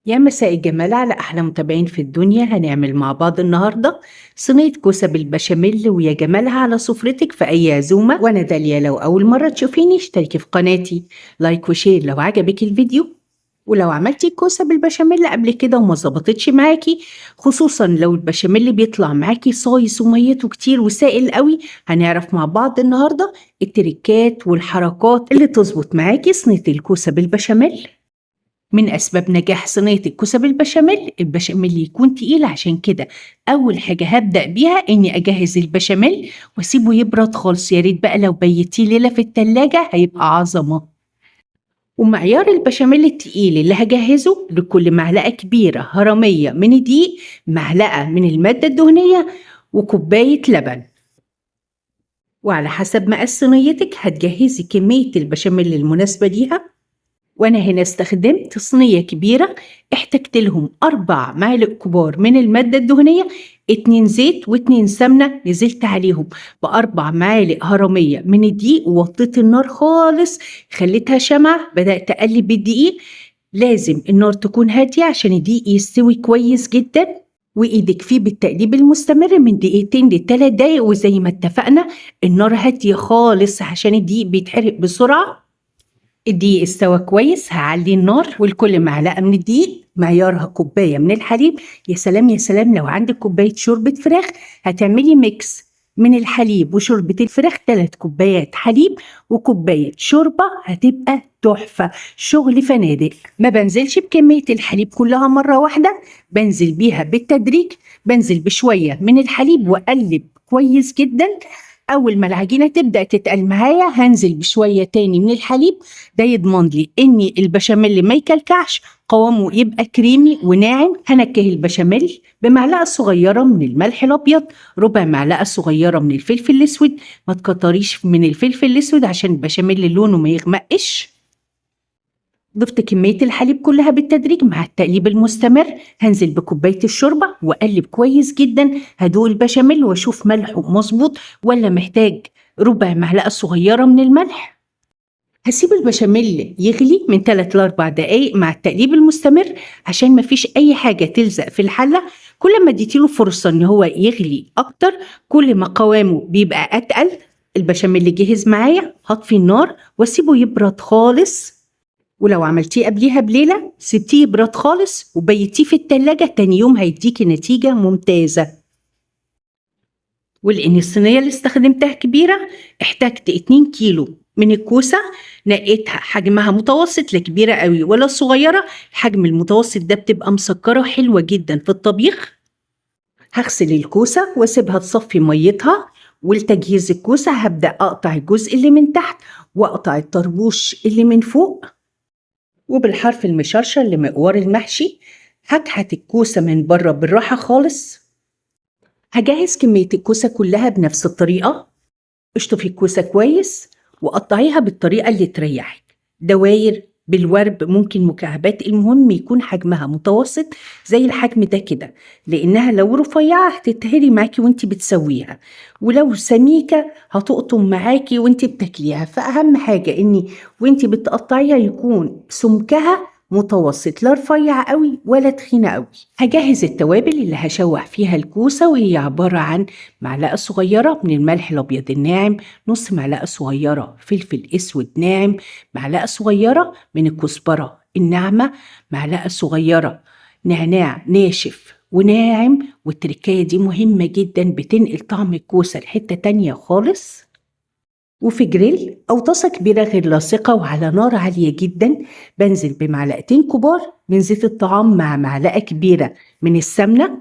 يا مساء الجمال على أحلى متابعين في الدنيا. هنعمل مع بعض النهاردة صينية كوسة بالبشاميل، ويا جمالها على سفرتك في أي عزومة. وأنا داليا، لو أول مرة تشوفيني اشتركي في قناتي، لايك وشير لو عجبك الفيديو. ولو عملتي الكوسة بالبشاميل قبل كده وما ظبطتش معاكي، خصوصا لو البشاميل بيطلع معاكي صايص وميته كتير وسائل قوي، هنعرف مع بعض النهاردة التريكات والحركات اللي تظبط معاكي صينية الكوسة بالبشاميل. من أسباب نجاح صينية الكوسة بالبشاميل البشاميل يكون تقيل، عشان كده أول حاجة هبدأ بيها إني أجهز البشاميل وأسيبه يبرد خالص. يا ريت بقى لو بيتيه ليلة في التلاجة هيبقى عظمة. ومعيار البشاميل التقيل اللي هجهزه: لكل معلقة كبيرة هرمية من الدقيق معلقة من المادة الدهنية وكوباية لبن. وعلى حسب مقاس صينيتك هتجهزي كمية البشاميل المناسبة ليها. وأنا هنا استخدمت صينية كبيرة، احتجت لهم 4 معالق كبار من المادة الدهنية، 2 زيت و2 سمنة. نزلت عليهم ب4 معالق هرمية من الدقيق ووطيت النار خالص، خليتها شمع. بدأت أقلب الدقيق، لازم النار تكون هادية عشان الدقيق يستوي كويس جدا، وإيدك فيه بالتقليب المستمر من 2 ل3 دقايق. وزي ما اتفقنا النار هادية خالص عشان الدقيق بيتحرق بسرعة. الدقيق استوى كويس، هعلي النار ولكل معلقة من الدقيق معيارها كوباية من الحليب. يا سلام يا سلام، لو عندك كوباية شوربة فراخ هتعملي ميكس من الحليب وشوربة الفراخ، 3 كوبايات حليب وكوباية شوربة، هتبقى تحفة، شغل فنادق. ما بنزلش بكمية الحليب كلها مرة واحدة، بنزل بيها بالتدريج. بنزل بشوية من الحليب وأقلب كويس جدا. أول ما العجينة تبدأ تتقل معايا هنزل بشوية تاني من الحليب، ده يضمن لي إن البشاميل ما يكلكعش، قوامه يبقى كريمي وناعم. هنكه البشاميل بمعلقة صغيرة من الملح الأبيض، ربع معلقة صغيرة من الفلفل الأسود. ما تكتريش من الفلفل الأسود عشان البشاميل لونه ما يغمقش. ضفت كمية الحليب كلها بالتدريج مع التقليب المستمر. هنزل بكوباية الشوربة وأقلب كويس جدا. هدوق البشاميل وأشوف ملحه مظبوط ولا محتاج ربع معلقة صغيرة من الملح. هسيب البشاميل يغلي من 3 ل 4 دقايق مع التقليب المستمر عشان مفيش أي حاجة تلزق في الحلة. كل ما اديتيله فرصة إن هو يغلي أكتر كل ما قوامه بيبقى أتقل. البشاميل جهز معايا، هطفي النار واسيبه يبرد خالص. ولو عملتيه قبليها بليلة سبتيه يبرد خالص وبيتيه في التلاجة، تاني يوم هيديكي نتيجة ممتازة. ولأن الصينية اللي استخدمتها كبيرة احتاجت 2 كيلو من الكوسة. نقيتها حجمها متوسط، لا كبيرة قوي ولا صغيرة. الحجم المتوسط ده بتبقى مسكرة حلوة جدا في الطبيخ. هغسل الكوسة واسيبها تصفي ميتها. ولتجهيز الكوسة هبدأ أقطع الجزء اللي من تحت وأقطع الطربوش اللي من فوق، وبالحرف المشرشر لمقوار المحشي هكحت الكوسة من بره بالراحة خالص. هجهز كمية الكوسة كلها بنفس الطريقة. اشطفي الكوسة كويس وقطعيها بالطريقة اللي تريحك، دواير بالورب ممكن مكعبات، المهم يكون حجمها متوسط زي الحجم ده كده، لأنها لو رفيعة هتتهري معاكي وانت بتسويها، ولو سميكة هتقطم معاكي وانت بتاكليها. فأهم حاجة اني وانت بتقطعيها يكون سمكها متوسط، لا رفيع قوي ولا تخينة قوي. هجهز التوابل اللي هشوح فيها الكوسة، وهي عبارة عن معلقة صغيرة من الملح الأبيض الناعم، نص معلقة صغيرة فلفل أسود ناعم، معلقة صغيرة من الكزبرة الناعمة، معلقة صغيرة نعناع ناشف وناعم. والتركاية دي مهمة جدا، بتنقل طعم الكوسة لحتة تانية خالص. وفي جريل أو طاسة كبيرة غير لاصقة وعلى نار عالية جدا بنزل بمعلقتين كبار من زيت الطعام مع معلقة كبيرة من السمنة.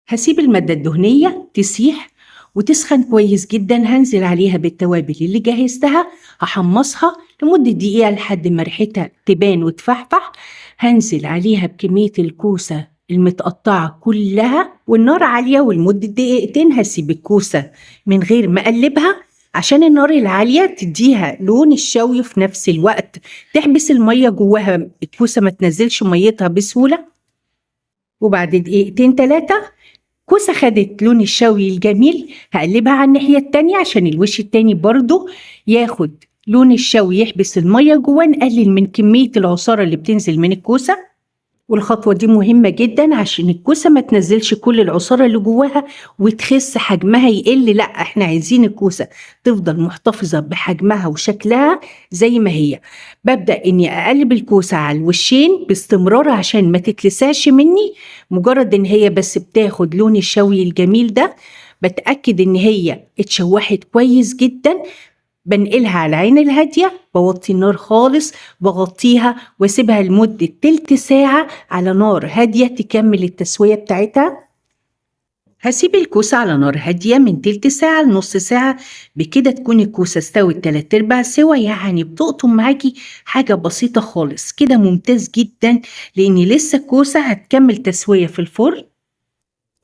هسيب المادة الدهنية تسيح وتسخن كويس جدا. هنزل عليها بالتوابل اللي جهزتها، هحمصها لمدة دقيقة لحد ما ريحتها تبان وتفحفح. هنزل عليها بكمية الكوسة المتقطعة كلها والنار عالية، ولمدة دقيقتين هسيب الكوسة من غير ما أقلبها عشان النار العالية تديها لون الشوي في نفس الوقت تحبس المية جواها، الكوسة ما تنزلش ميتها بسهولة. وبعد دقيقتين 3 كوسة خدت لون الشوي الجميل، هقلبها على الناحية التانية عشان الوش التاني برضو ياخد لون الشوي يحبس المية جواه. نقلل من كمية العصارة اللي بتنزل من الكوسة. والخطوة دي مهمة جدًا عشان الكوسة ما تنزّلش كل العصارة اللي جواها وتخِس حجمها يقِل، لأ إحنا عايزين الكوسة تفضل محتفظة بحجمها وشكلها زي ما هي. بابدأ إني أقلِّب الكوسة على الوشّين باستمرار عشان ما تتلسعش منّي، مجرّد إن هي بس بتاخد لون الشوي الجميل ده، باتأكد إن هي اتشوّحت كويس جدًا، بانقلها على العين الهادية، باوطّي النار خالص، باغطّيها واسيبها لمدة تِلت ساعة على نار هادية تكمّل التسوية بتاعتها. هاسيب الكوسة على نار هادية من تِلت ساعة لنُص ساعة، بكده تكون الكوسة استوت 3/4 سِوَى، يعني بتقطم معاكِ حاجة بسيطة خالص، كده ممتاز جدًا، لإن لسه الكوسة هتكمّل تسوية في الفرن.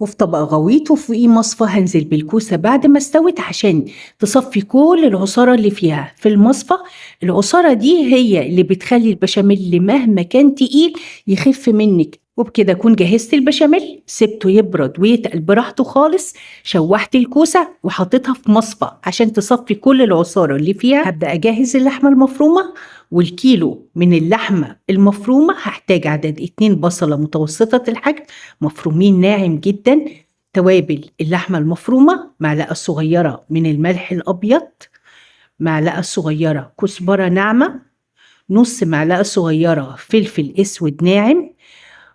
وفي طبق غويط وفوقيه مصفى هنزل بالكوسة بعد ما استوت عشان تصفي كل العصارة اللي فيها في المصفى. العصارة دي هي اللي بتخلي البشاميل مهما كان تقيل يخف منك. وبكده أكون جهزت البشاميل، سبته يبرد ويتقل براحته خالص، شوحت الكوسة وحطيتها في مصفى عشان تصفي كل العصارة اللي فيها. هبدأ أجهز اللحمة المفرومة، والكيلو من اللحمة المفرومة هحتاج عدد 2 بصلة متوسطة الحجم مفرومين ناعم جدا، توابل اللحمة المفرومة، معلقة صغيرة من الملح الأبيض، معلقة صغيرة كزبرة ناعمة، نص معلقة صغيرة فلفل أسود ناعم،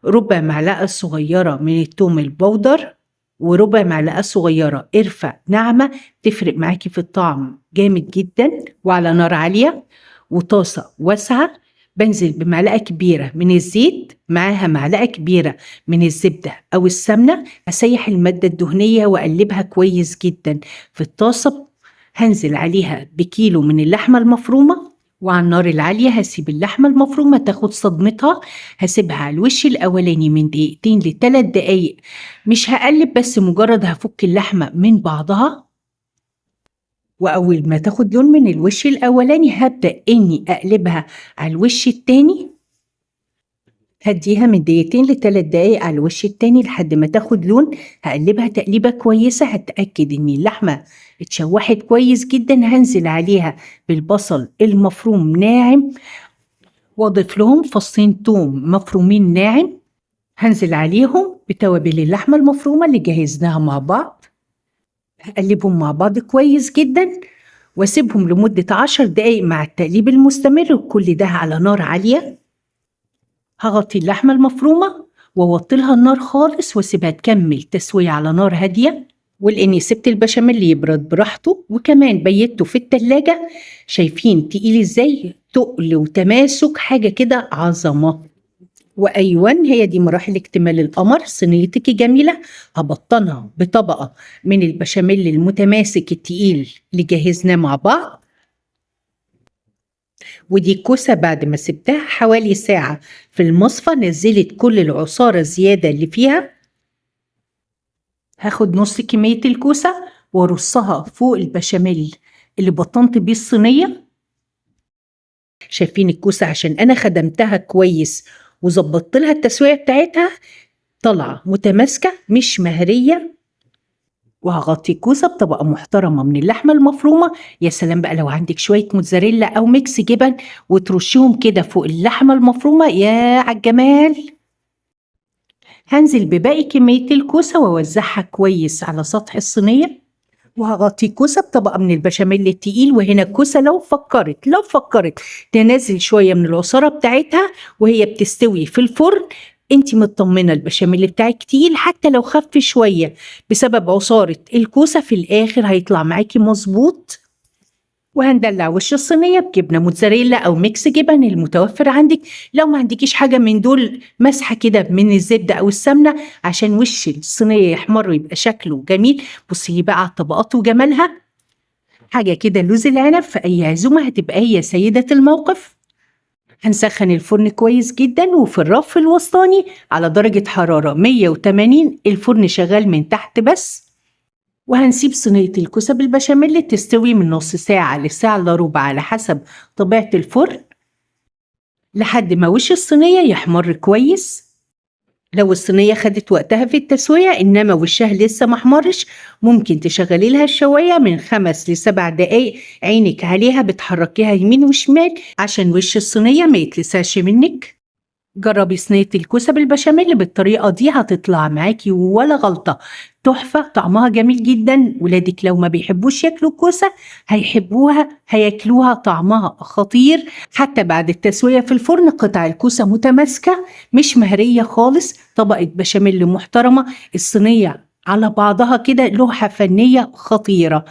ربع معلقة صغيرة من التوم البودر، وربع معلقة صغيرة قرفة ناعمة تفرق معاكي في الطعم جامد جدا. وعلى نار عالية وطاسة واسعة بنزل بمعلقة كبيرة من الزيت معاها معلقة كبيرة من الزبدة أو السمنة، أسيح المادة الدهنية وأقلبها كويس جدا في الطاسة. هنزل عليها بكيلو من اللحمة المفرومة، وعلى النار العالية هسيب اللحمة المفرومة تاخد صدمتها، هسيبها على الوش الأولاني من دقيقتين ل3 دقايق، مش هقلب بس مجرد هفك اللحمة من بعضها. وأول ما تاخد لون من الوش الأولاني هبدأ إني أقلبها على الوش التاني، هديها من دقيقتين ل3 دقايق على الوش التاني لحد ما تاخد لون. هقلبها تقليبة كويسة، هتأكد إن اللحمة اتشوحت كويس جدا. هنزل عليها بالبصل المفروم ناعم، واضيف لهم فصين توم مفرومين ناعم، هنزل عليهم بتوابل اللحمة المفرومة اللي جهزناها مع بعض، هقلبهم مع بعض كويس جدا واسيبهم لمدة 10 دقايق مع التقليب المستمر، وكل ده على نار عالية. هغطي اللحمة المفرومة ووطي لها النار خالص واسيبها تكمل تسوية على نار هادية. ولاني سبت البشاميل يبرد براحته وكمان بيته في التلاجة، شايفين تقيل ازاي؟ تقل وتماسك حاجة كده عظمة. وايوه هي دي مراحل اكتمال القمر. صينيتك جميلة، هبطنها بطبقة من البشاميل المتماسك التقيل اللي جهزناه مع بعض. ودي الكوسة بعد ما سبتها حوالي ساعة في المصفى نزلت كل العصارة الزيادة اللي فيها. هاخد نص كمية الكوسة وارصها فوق البشاميل اللي بطنت بيه الصينية. شايفين الكوسة عشان أنا خدمتها كويس وظبطت لها التسوية بتاعتها، طالعة متماسكة مش مهرية. وهغطي الكوسة بطبقة محترمة من اللحمة المفرومة. يا سلام بقى لو عندك شوية موتزاريلا أو ميكس جبن وترشيهم كده فوق اللحمة المفرومة، يا عالجمال. هنزل بباقي كمية الكوسة وأوزعها كويس على سطح الصينية، وهغطي الكوسة بطبقة من البشاميل التقيل. وهنا الكوسة لو فكرت تنزل شوية من العصارة بتاعتها وهي بتستوي في الفرن، انتي مطمنة البشاميل بتاعك تقيل حتى لو خف شوية بسبب عصارة الكوسة، في الآخر هيطلع معاكي مظبوط. وهندلع وش الصينية بجبنة موتزاريلا أو ميكس جبن المتوفر عندك. لو ما عندكيش حاجة من دول، مسحة كده من الزبدة أو السمنة عشان وش الصينية يحمر ويبقى شكله جميل. بصي بقى على الطبقات وجمالها، حاجة كده لوز العنب في أي عزومة هتبقى هي سيدة الموقف. هنسخن الفرن كويس جدا وفي الرف الوسطاني على درجة حرارة 180، الفرن شغال من تحت بس. وهنسيب صينية الكوسة بالبشاميل تستوي من نص ساعة لساعة إلا ربع على حسب طبيعة الفرن لحد ما وش الصينية يحمر كويس. لو الصينية خدت وقتها في التسوية إنما وشها لسه محمرش، ممكن تشغلي لها الشواية من 5 ل7 دقايق، عينك عليها بتحركيها يمين وشمال عشان وش الصينية ما يتلسعش منك. جربي صينية الكوسة بالبشاميل بالطريقة دي هتطلع معاكي ولا غلطة. تحفة، طعمها جميل جدا. ولادك لو ما بيحبوش ياكلوا الكوسة هيحبوها، هياكلوها، طعمها خطير. حتى بعد التسوية في الفرن قطع الكوسة متماسكة، مش مهرية خالص، طبقة بشاميل محترمة. الصينية على بعضها كده لوحة فنية خطيرة.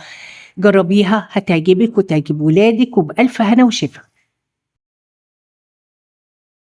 جربيها هتعجبك وتعجب ولادك، وبألف هنا وشفا.